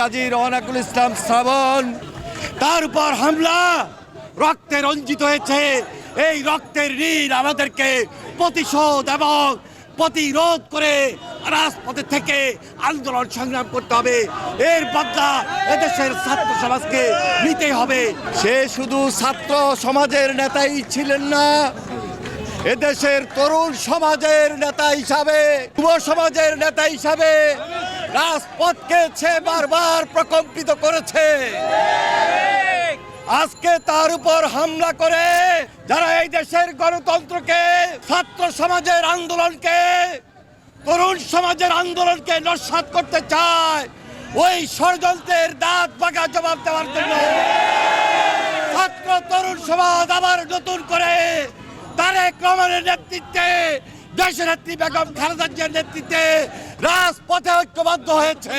কাজী রওনাকুল ইসলাম শ্রাবণ, তার উপর হামলা রক্তে রঞ্জিত হয়েছে। এই রক্তের ঋণ আমাদেরকে প্রতিশোধ এবং প্রতিরোধ করে রাজপথে থেকে আন্দোলন সংগ্রাম করতে হবে। এর বদলা এদেশের ছাত্র সমাজকে নিতে হবে। সে শুধু ছাত্র সমাজের নেতাই ছিলেন না, এদেশের তরুণ সমাজের নেতা হিসাবে, যুব সমাজের নেতা হিসাবে রাজপথকে সে বারবার প্রকম্পিত করেছে। আজকে তার উপর হামলা করে যারা এই দেশের গণতন্ত্রকে, ছাত্র সমাজের আন্দোলনকে, তরুণ সমাজের আন্দোলনকে নস্যাৎ করতে চায়, ওই ষড়যন্ত্রের দাঁত ভাঙা জবাব দেওয়ার জন্য ছাত্র তরুণ সমাজ আবার নতুন করে তারেক রহমানের নেতৃত্বে, দেশনেত্রী বেগম খালেদা জিয়ার নেতৃত্বে রাজপথে ঐক্যবদ্ধ হয়েছে।